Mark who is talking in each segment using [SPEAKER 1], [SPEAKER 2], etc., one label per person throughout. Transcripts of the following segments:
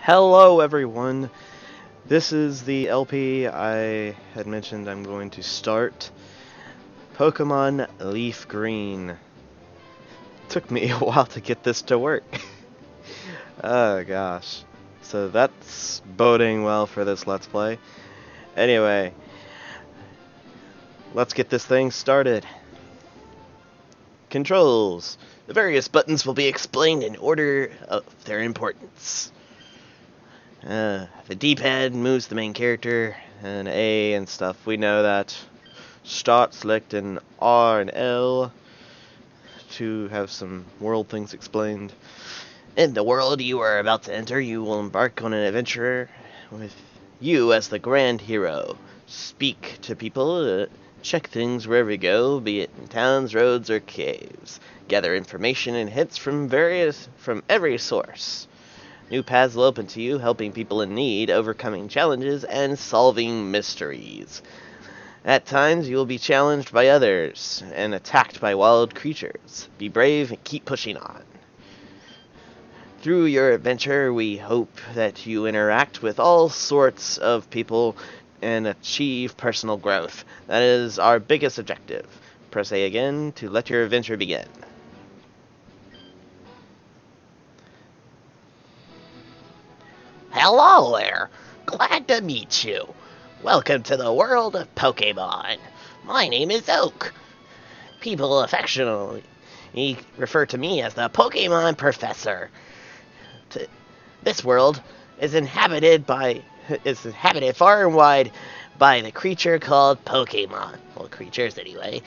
[SPEAKER 1] Hello everyone, this is the LP I had mentioned I'm going to start. Pokemon LeafGreen. Took me a while to get this to work. Oh gosh. So that's boding well for this Let's Play. Anyway, let's get this thing started. Controls. The various buttons will be explained in order of their importance. The D-pad moves the main character, and A and stuff, we know that. Start selecting R and L to have some world things explained. In the world you are about to enter, you will embark on an adventure with you as the grand hero. Speak to people, check things wherever you go, be it in towns, roads, or caves. Gather information and hints from every source. New paths will open to you, helping people in need, overcoming challenges, and solving mysteries. At times, you will be challenged by others and attacked by wild creatures. Be brave and keep pushing on. Through your adventure, we hope that you interact with all sorts of people and achieve personal growth. That is our biggest objective. Press A again to let your adventure begin.
[SPEAKER 2] Hello there. Glad to meet you. Welcome to the world of Pokemon. My name is Oak. People affectionately refer to me as the Pokemon Professor. This world is inhabited far and wide by the creature called Pokemon. Well, creatures anyway.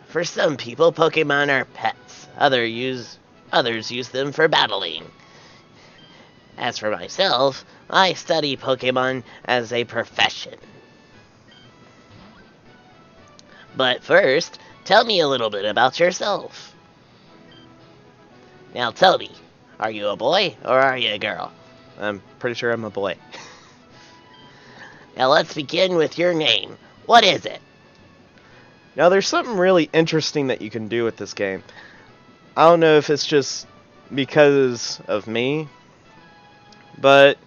[SPEAKER 2] For some people, Pokemon are pets. Others use them for battling. As for myself, I study Pokemon as a profession. But first, tell me a little bit about yourself. Now tell me, are you a boy or are you a girl?
[SPEAKER 1] I'm pretty sure I'm a boy.
[SPEAKER 2] Now let's begin with your name. What is it?
[SPEAKER 1] Now there's something really interesting that you can do with this game. I don't know if it's just because of me, but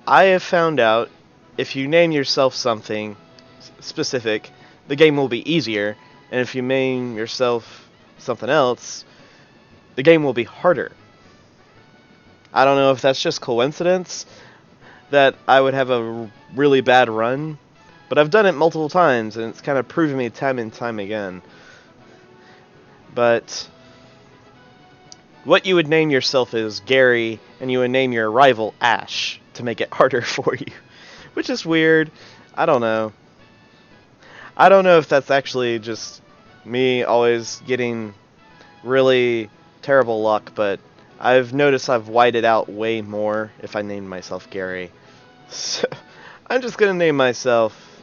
[SPEAKER 1] I have found out if you name yourself something specific, the game will be easier, and if you name yourself something else, the game will be harder. I don't know if that's just coincidence that I would have a really bad run, but I've done it multiple times, and it's kind of proven me time and time again. But what you would name yourself is Gary, and you would name your rival Ash to make it harder for you. Which is weird. I don't know. I don't know if that's actually just me always getting really terrible luck, but I've noticed I've whited out way more if I named myself Gary. So, I'm just gonna name myself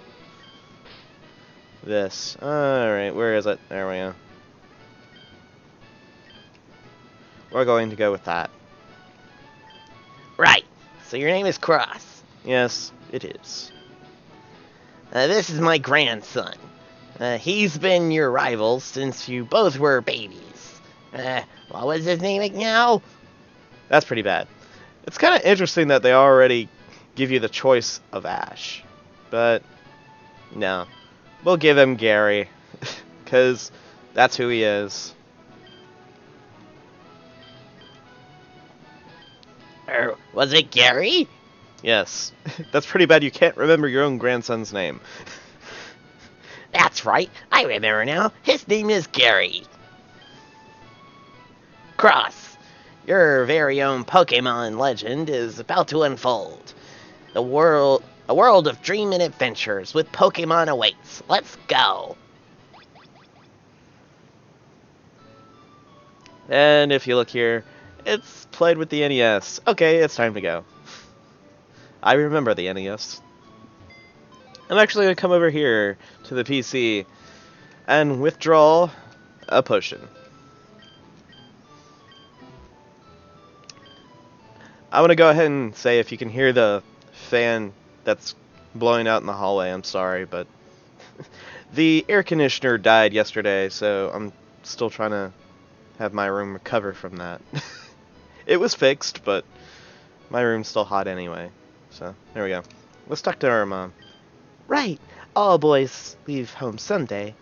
[SPEAKER 1] this. Alright, where is it? There we go. We're going to go with that.
[SPEAKER 2] Right, so your name is Cross.
[SPEAKER 1] Yes, it is.
[SPEAKER 2] This is my grandson. He's been your rival since you both were babies. What was his name now?
[SPEAKER 1] That's pretty bad. It's kind of interesting that they already give you the choice of Ash. But, no. We'll give him Gary. Because that's who he is.
[SPEAKER 2] Was it Gary?
[SPEAKER 1] Yes. That's pretty bad you can't remember your own grandson's name.
[SPEAKER 2] That's right, I remember now. His name is Gary. Cross, your very own Pokemon legend is about to unfold. A world of dream and adventures with Pokemon awaits. Let's go.
[SPEAKER 1] And if you look here, it's played with the NES. Okay, it's time to go. I remember the NES. I'm actually going to come over here to the PC and withdraw a potion. I want to go ahead and say if you can hear the fan that's blowing out in the hallway, I'm sorry, but the air conditioner died yesterday, so I'm still trying to have my room recover from that. It was fixed, but My room's still hot anyway. So, there we go. Let's talk to our mom.
[SPEAKER 2] Right. All boys leave home Sunday.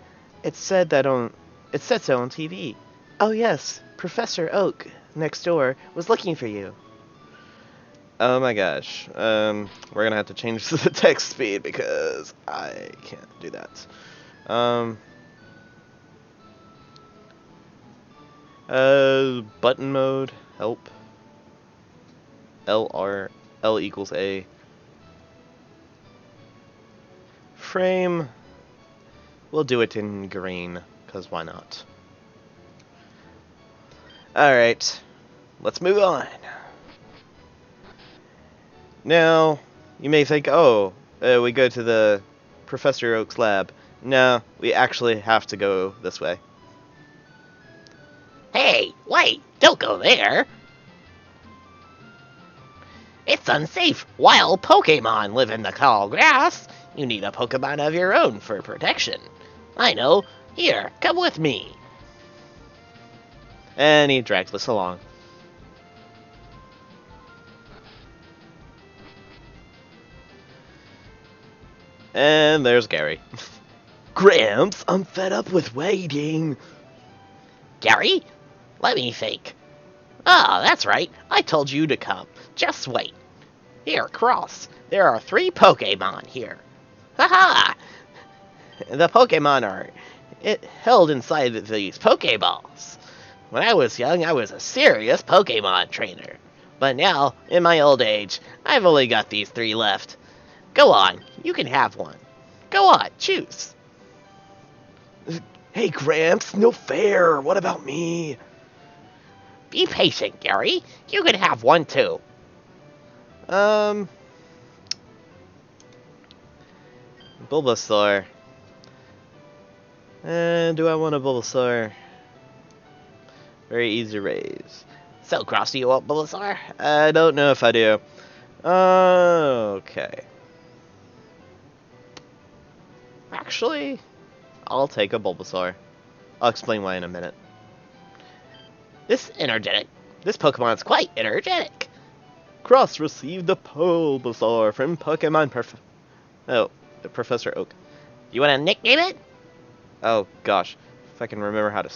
[SPEAKER 2] It said that on. It said so on TV. Oh yes, Professor Oak next door was looking for you.
[SPEAKER 1] Oh my gosh. We're gonna have to change the text speed because I can't do that. Button mode, help. L equals A. Frame, we'll do it in green, because why not? Alright, let's move on. Now, you may think, oh, we go to the Professor Oak's lab. No, we actually have to go this way.
[SPEAKER 2] Hey, wait! Don't go there! It's unsafe. Wild Pokemon live in the tall grass. You need a Pokemon of your own for protection. I know. Here, come with me.
[SPEAKER 1] And he drags us along. And there's Gary.
[SPEAKER 2] Gramps, I'm fed up with waiting. Gary? Let me think. Oh, that's right. I told you to come. Just wait. Here, Cross. There are 3 Pokemon here. Haha! The Pokemon are held inside these Pokeballs. When I was young, I was a serious Pokemon trainer. But now, in my old age, I've only got these 3 left. Go on, you can have one. Go on, choose.
[SPEAKER 3] Hey, Gramps, no fair. What about me?
[SPEAKER 2] Be patient, Gary. You can have one too.
[SPEAKER 1] Bulbasaur. Do I want a Bulbasaur? Very easy to raise.
[SPEAKER 2] So, Cross, do you want Bulbasaur?
[SPEAKER 1] I don't know if I do. Okay. Actually, I'll take a Bulbasaur. I'll explain why in a minute.
[SPEAKER 2] This Pokemon's quite energetic.
[SPEAKER 1] Cross received the Bulbasaur from Pokemon Professor Oak.
[SPEAKER 2] You want to nickname it?
[SPEAKER 1] Oh gosh, if I can remember how to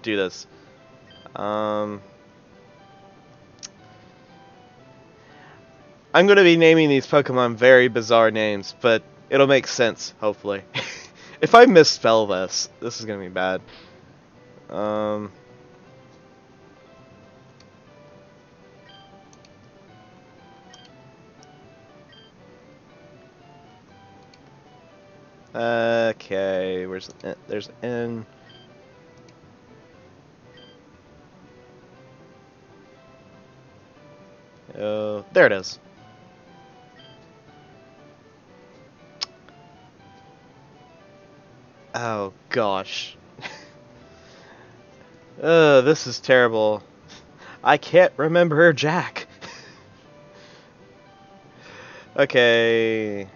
[SPEAKER 1] do this. I'm going to be naming these Pokemon very bizarre names, but it'll make sense, hopefully. If I misspell this is going to be bad. Okay, there's N. Oh, there it is. Oh gosh. This is terrible. I can't remember Jack. Okay.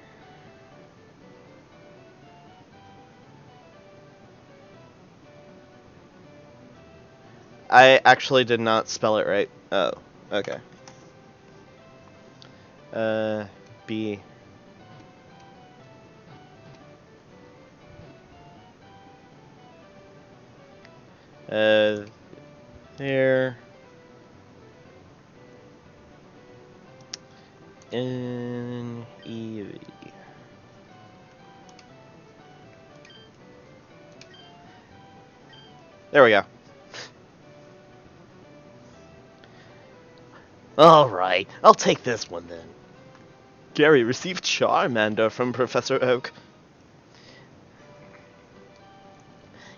[SPEAKER 1] I actually did not spell it right. Oh, okay. B. There. N E V. There we go.
[SPEAKER 2] Alright, I'll take this one then.
[SPEAKER 1] Gary received Charmander from Professor Oak.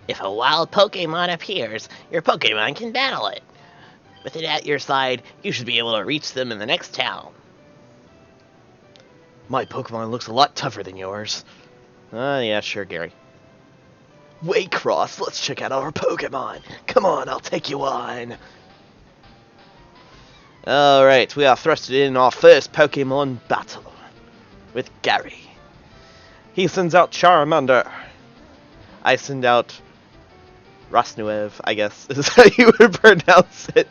[SPEAKER 2] If a wild Pokemon appears, your Pokemon can battle it. With it at your side, you should be able to reach them in the next town.
[SPEAKER 3] My Pokemon looks a lot tougher than yours.
[SPEAKER 1] Yeah, sure, Gary.
[SPEAKER 3] Wait, Cross, let's check out our Pokemon. Come on, I'll take you on.
[SPEAKER 1] Alright, we are thrusted in our first Pokemon battle with Gary. He sends out Charmander. I send out Rasnuev, I guess, is how you would pronounce it.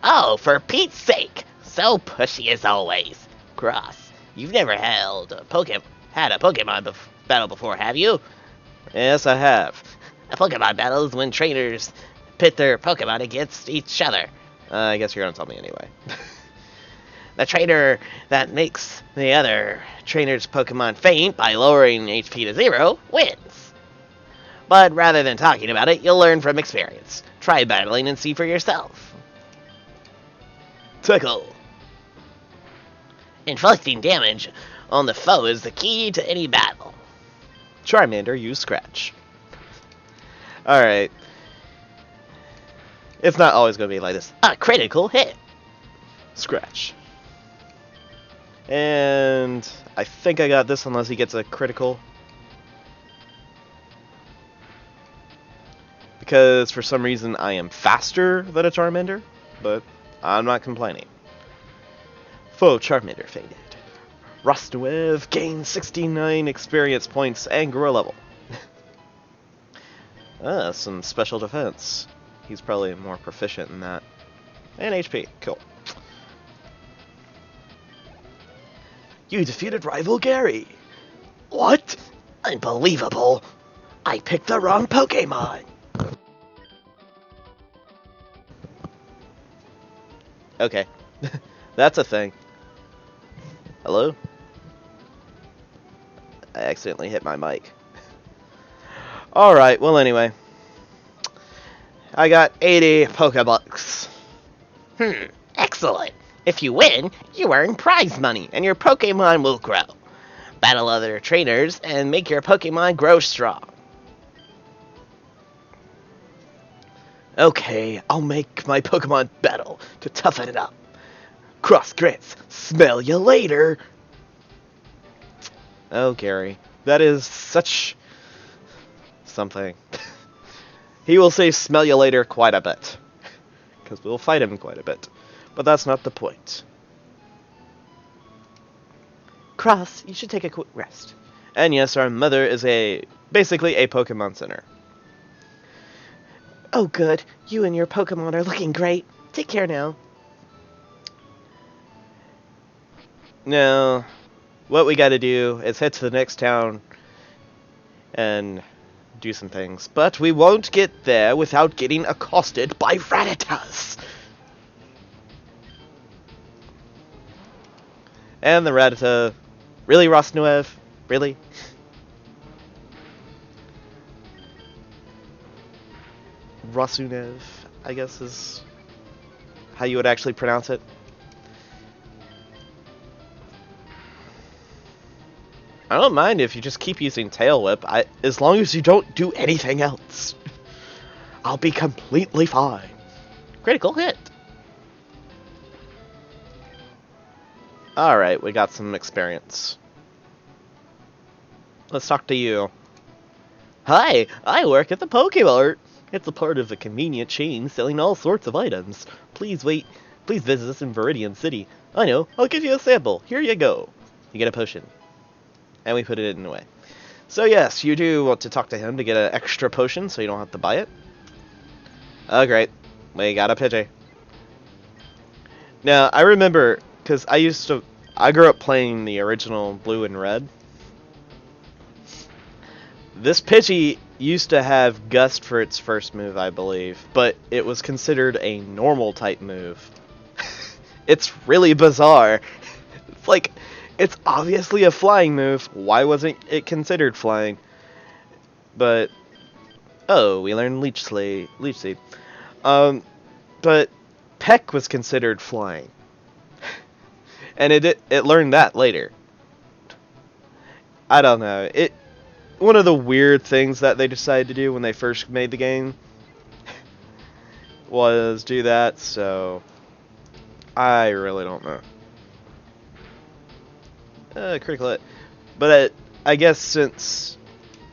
[SPEAKER 2] Oh, Oh, for Pete's sake! So pushy as always. Cross, you've never held a had a Pokemon battle before, have you?
[SPEAKER 1] Yes, I have.
[SPEAKER 2] A Pokemon battle is when trainers pit their Pokemon against each other.
[SPEAKER 1] I guess you're gonna tell me anyway.
[SPEAKER 2] The trainer that makes the other trainer's Pokemon faint by lowering HP to 0 wins. But rather than talking about it, you'll learn from experience. Try battling and see for yourself. Tickle. Inflicting damage on the foe is the key to any battle.
[SPEAKER 1] Charmander, use Scratch. Alright. It's not always gonna be like this.
[SPEAKER 2] A critical hit.
[SPEAKER 1] Scratch. And I think I got this unless he gets a critical. Because for some reason I am faster than a Charmander, but I'm not complaining. Foe Charmander faded. Rostwev gains 69 experience points and grew a level. Some special defense. He's probably more proficient in that. And HP, cool. You defeated rival Gary.
[SPEAKER 3] What? Unbelievable. I picked the wrong Pokemon.
[SPEAKER 1] Okay. That's a thing. Hello? I accidentally hit my mic. Alright, well anyway. I got 80 Pokebucks.
[SPEAKER 2] Excellent. If you win, you earn prize money, and your Pokemon will grow. Battle other trainers, and make your Pokemon grow strong.
[SPEAKER 3] Okay, I'll make my Pokemon battle to toughen it up. Cross grits, smell you later.
[SPEAKER 1] Oh, Gary. That is such... something. He will say smell you later quite a bit. Because we'll fight him quite a bit. But that's not the point. Cross, you should take a quick rest. And yes, our mother is basically a Pokemon center.
[SPEAKER 2] Oh good, you and your Pokemon are looking great. Take care now.
[SPEAKER 1] Now, what we gotta do is head to the next town and do some things. But we won't get there without getting accosted by Rattatas. And the Rattata... Really, Rosnuev? Really? Rasunev, I guess is how you would actually pronounce it. I don't mind if you just keep using Tail Whip, as long as you don't do anything else. I'll be completely fine.
[SPEAKER 2] Critical hit.
[SPEAKER 1] Alright, we got some experience. Let's talk to you.
[SPEAKER 3] Hi, I work at the Pokemart. It's a part of a convenient chain selling all sorts of items. Please visit us in Viridian City. I know, I'll give you a sample. Here you go.
[SPEAKER 1] You get a potion. And we put it in the way. So yes, you do want to talk to him to get an extra potion so you don't have to buy it. Oh great, we got a Pidgey. Now, I remember, because I grew up playing the original Blue and Red. This Pidgey used to have Gust for its first move, I believe, but it was considered a normal type move. It's really bizarre. It's like, it's obviously a flying move. Why wasn't it considered flying? But, oh, we learned Leech Seed. But Peck was considered flying. And it learned that later. I don't know. One of the weird things that they decided to do when they first made the game was do that, so I really don't know. Critical hit. But I guess since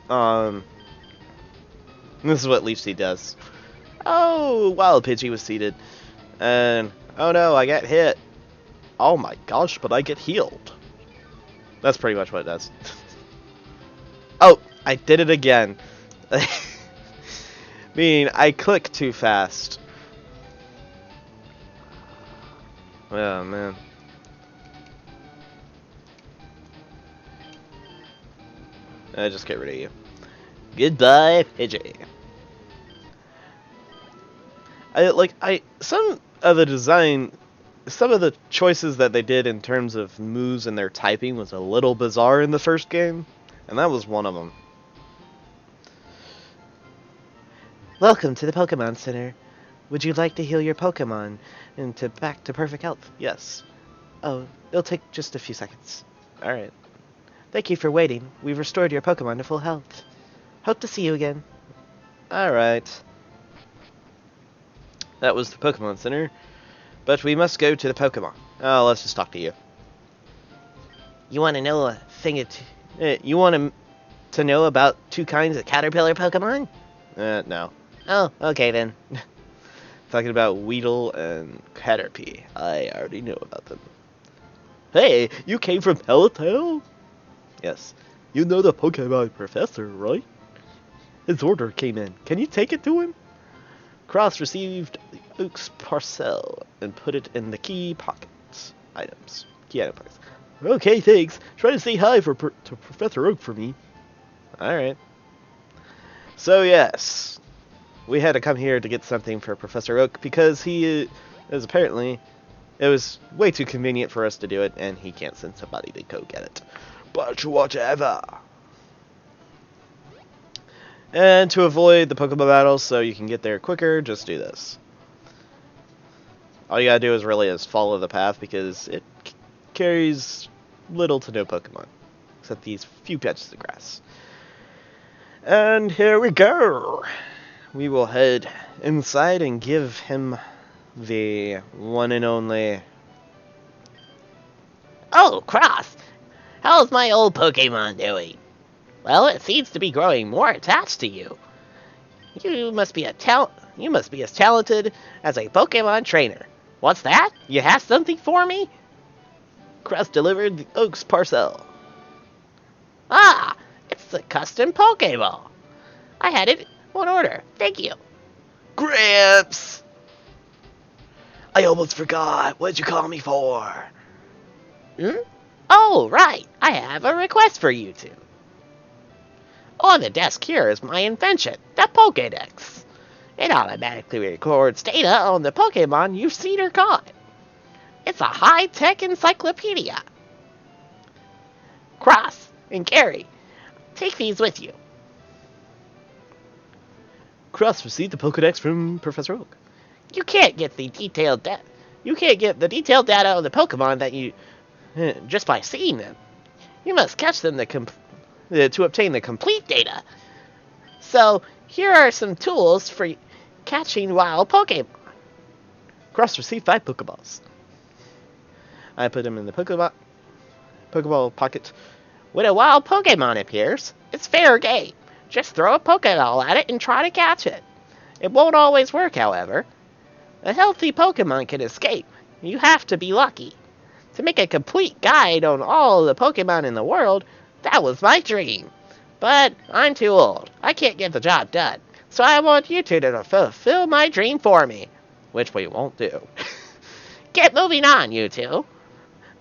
[SPEAKER 1] this is what Leech Seed does. Oh, Wild Pidgey was seeded. And oh no, I got hit. Oh my gosh, but I get healed. That's pretty much what it does. Oh, I did it again. Meaning, I click too fast. Oh, man. I just get rid of you.
[SPEAKER 3] Goodbye, Pidgey.
[SPEAKER 1] Some of the design, some of the choices that they did in terms of moves and their typing was a little bizarre in the first game, and that was one of them.
[SPEAKER 3] Welcome to the Pokemon Center. Would you like to heal your Pokemon into back to perfect health?
[SPEAKER 1] Yes.
[SPEAKER 3] Oh, it'll take just a few seconds.
[SPEAKER 1] Alright.
[SPEAKER 3] Thank you for waiting. We've restored your Pokemon to full health. Hope to see you again.
[SPEAKER 1] Alright. That was the Pokemon Center. But we must go to the Pokemon. Oh, let's just talk to you.
[SPEAKER 2] You want to know a thing or two?
[SPEAKER 1] You want
[SPEAKER 2] To know about two kinds of caterpillar Pokemon?
[SPEAKER 1] to... no.
[SPEAKER 2] Oh, okay then.
[SPEAKER 1] Talking about Weedle and Caterpie. I already know about them.
[SPEAKER 3] Hey, you came from Helltown?
[SPEAKER 1] Yes.
[SPEAKER 3] You know the Pokemon professor, right? His order came in. Can you take it to him?
[SPEAKER 1] Cross received the Oak's parcel and put it in the key pockets. Items. Key item pockets.
[SPEAKER 3] Okay, thanks. Try to say hi to Professor Oak for me.
[SPEAKER 1] Alright. So, yes. We had to come here to get something for Professor Oak because he is apparently... It was way too convenient for us to do it, and he can't send somebody to go get it. But whatever. And to avoid the Pokemon battles so you can get there quicker, just do this. All you gotta do is really just follow the path because it carries little to no Pokemon. Except these few patches of grass. And here we go. We will head inside and give him the one and only...
[SPEAKER 2] Oh, Cross! How's my old Pokemon doing? Well, it seems to be growing more attached to you. You must be as talented as a Pokemon trainer. What's that? You have something for me?
[SPEAKER 1] Cross delivered the Oak's parcel.
[SPEAKER 2] Ah, it's the custom Pokeball. I had it on order. Thank you.
[SPEAKER 1] Gramps! I almost forgot. What'd you call me for?
[SPEAKER 2] Hmm? Oh, right. I have a request for you two. On the desk here is my invention, the Pokédex. It automatically records data on the Pokemon you've seen or caught. It's a high-tech encyclopedia. Cross and Gary, take these with you.
[SPEAKER 3] Cross received the Pokedex from Professor Oak.
[SPEAKER 2] You can't get the detailed data on the Pokemon that you just by seeing them. You must catch them to obtain the complete data. So here are some tools for catching wild Pokemon.
[SPEAKER 3] Cross received 5 Pokeballs.
[SPEAKER 1] I put them in the Pokeball pocket.
[SPEAKER 2] When a wild Pokemon appears, it's fair game. Just throw a Pokeball at it and try to catch it. It won't always work, however. A healthy Pokemon can escape. You have to be lucky. To make a complete guide on all the Pokemon in the world, that was my dream. But I'm too old. I can't get the job done. So I want you two to fulfill my dream for me. Which we won't do. Get moving on, you two.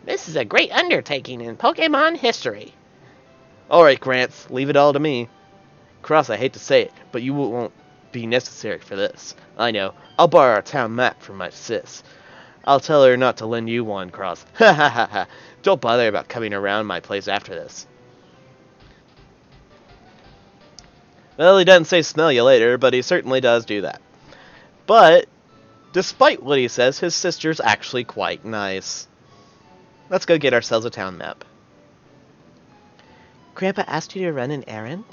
[SPEAKER 2] This is a great undertaking in Pokemon history.
[SPEAKER 1] Alright, Grants, leave it all to me. Cross, I hate to say it, but you won't be necessary for this. I know. I'll borrow our town map from my sis. I'll tell her not to lend you one, Cross. Ha ha ha ha. Don't bother about coming around my place after this. Well, he doesn't say smell you later, but he certainly does do that. But, despite what he says, his sister's actually quite nice. Let's go get ourselves a town map.
[SPEAKER 3] Grandpa asked you to run an errand?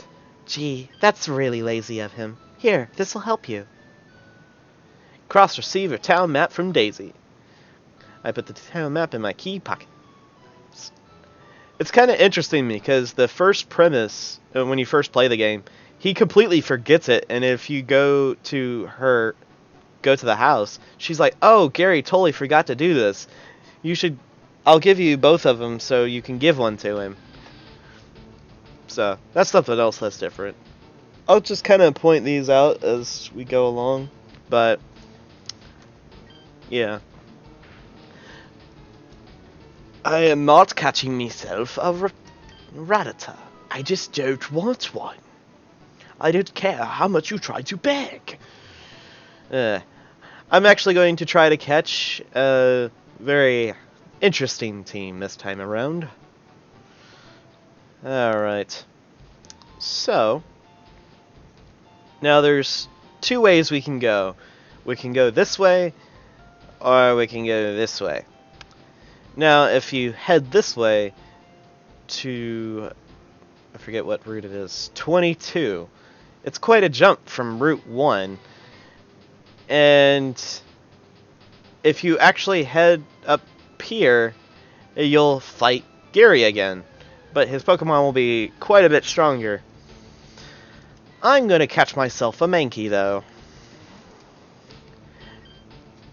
[SPEAKER 3] Gee, that's really lazy of him. Here, this'll help you.
[SPEAKER 1] Cross receive a town map from Daisy. I put the town map in my key pocket. It's kind of interesting because the first premise, when you first play the game, he completely forgets it, and if you go to the house, she's like, "Oh, Gary totally forgot to do this. I'll give you both of them so you can give one to him." So, that's something else that's different. I'll just kind of point these out as we go along, but yeah. I am not catching myself a Rattata. I just don't want one. I don't care how much you try to beg. I'm actually going to try to catch a very interesting team this time around. Alright. So, now there's two ways we can go. We can go this way, or we can go this way. Now, if you head this way to, I forget what route it is, 22, it's quite a jump from Route 1. And if you actually head up here, you'll fight Gary again. But his Pokemon will be quite a bit stronger. I'm going to catch myself a Mankey, though.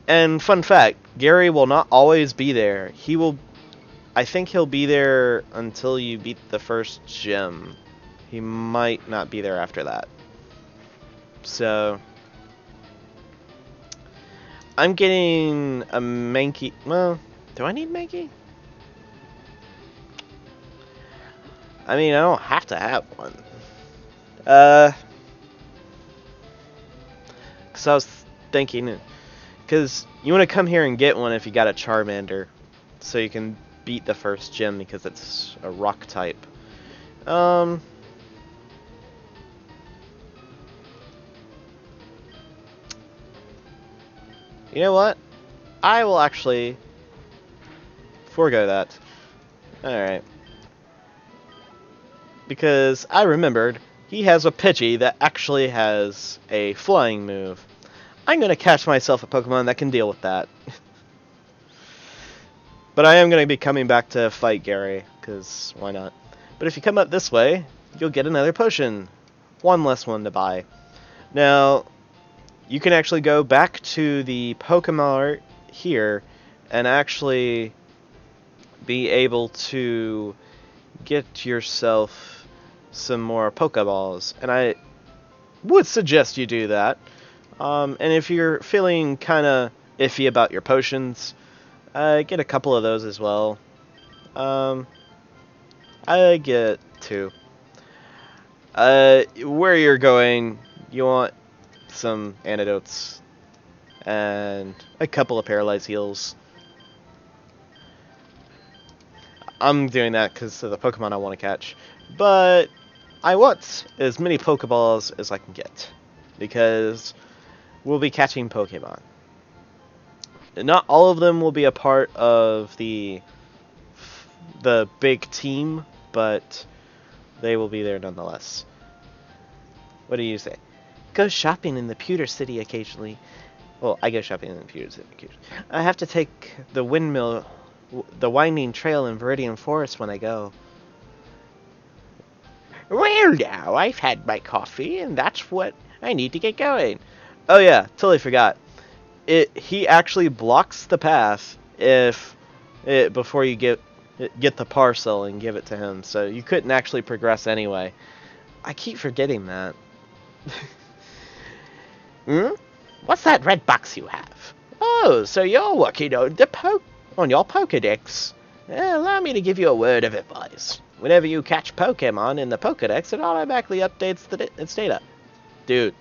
[SPEAKER 1] And fun fact, Gary will not always be there. I think he'll be there until you beat the first gym. He might not be there after that. So, I'm getting a Mankey. Well, do I need Mankey? I mean, I don't have to have one. Because I was thinking, because you want to come here and get one if you got a Charmander, so you can beat the first gym because it's a rock type. You know what? I will actually forego that. Alright. Because I remembered he has a Pidgey that actually has a flying move. I'm going to catch myself a Pokemon that can deal with that. But I am going to be coming back to fight Gary, because why not? But if you come up this way, you'll get another potion. One less one to buy. Now, you can actually go back to the Pokemon here and actually be able to get yourself some more Pokeballs. And I would suggest you do that. And if you're feeling kind of iffy about your potions, get a couple of those as well. I get 2. Where you're going, you want some antidotes and a couple of paralyzed heals. I'm doing that because of the Pokemon I want to catch. But I want as many Pokeballs as I can get, because we'll be catching Pokemon. Not all of them will be a part of the big team, but they will be there nonetheless. What do you say? Go shopping in the Pewter City occasionally. Well, I go shopping in the Pewter City occasionally. I have to take the winding trail in Viridian Forest when I go.
[SPEAKER 2] Well, now, I've had my coffee, and that's what I need to get going.
[SPEAKER 1] Oh yeah, totally forgot. He actually blocks the path before you get the parcel and give it to him, so you couldn't actually progress anyway. I keep forgetting that.
[SPEAKER 2] What's that red box you have? Oh, so you're working on on your Pokedex. Allow me to give you a word of advice. Whenever you catch Pokemon in the Pokedex, it automatically updates its data.
[SPEAKER 1] Dude,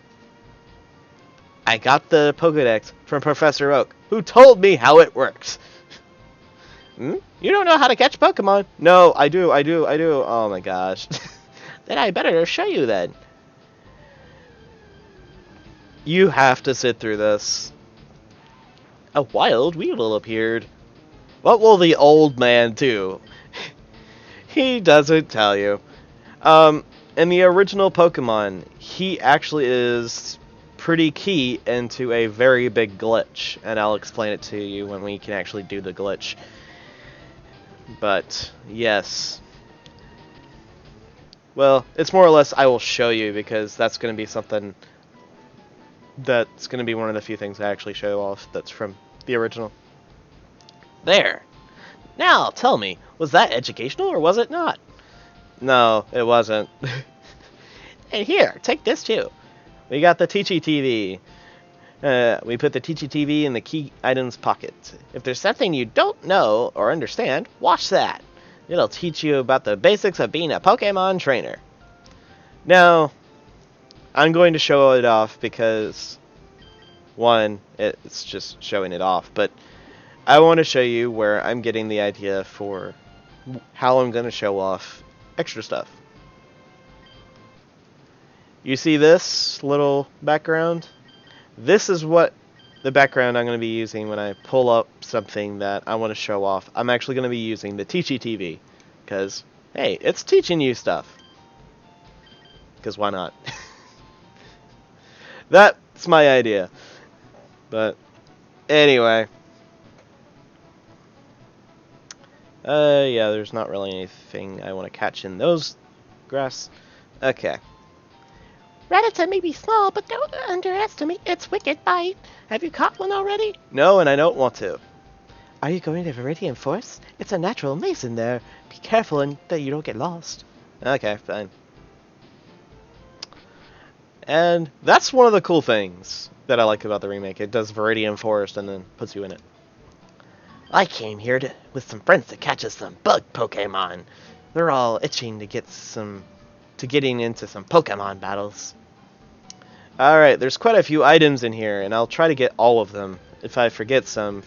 [SPEAKER 1] I got the Pokedex from Professor Oak, who told me how it works.
[SPEAKER 2] You don't know how to catch Pokemon?
[SPEAKER 1] No, I do. Oh my gosh.
[SPEAKER 2] Then I better show you then.
[SPEAKER 1] You have to sit through this. A wild Weedle appeared. What will the old man do? He doesn't tell you. In the original Pokemon, he actually is pretty key into a very big glitch, and I'll explain it to you when we can actually do the glitch. But, yes. Well, it's more or less I will show you, because that's going to be something that's going to be one of the few things I actually show off that's from the original.
[SPEAKER 2] There. Now, tell me, was that educational or was it not?
[SPEAKER 1] No, it wasn't.
[SPEAKER 2] And here, take this too.
[SPEAKER 1] We got the Teachy TV. We put the Teachy TV in the key items pocket. If there's something you don't know or understand, watch that. It'll teach you about the basics of being a Pokemon trainer. Now, I'm going to show it off because, one, it's just showing it off, but I want to show you where I'm getting the idea for how I'm going to show off extra stuff. You see this little background? This is what the background I'm going to be using when I pull up something that I want to show off. I'm actually going to be using the Teachy TV because, hey, it's teaching you stuff. Because why not? That's my idea. But anyway. Yeah, there's not really anything I want to catch in those grass. Okay.
[SPEAKER 2] Rattata may be small, but don't underestimate its wicked bite. Have you caught one already?
[SPEAKER 1] No, and I don't want to.
[SPEAKER 2] Are you going to Viridian Forest? It's a natural maze in there. Be careful and that you don't get lost.
[SPEAKER 1] Okay, fine. And that's one of the cool things that I like about the remake. It does Viridian Forest and then puts you in it.
[SPEAKER 2] I came here with some friends to catch us some bug Pokemon. They're all itching to getting into some Pokemon battles.
[SPEAKER 1] Alright, there's quite a few items in here, and I'll try to get all of them. If I forget some,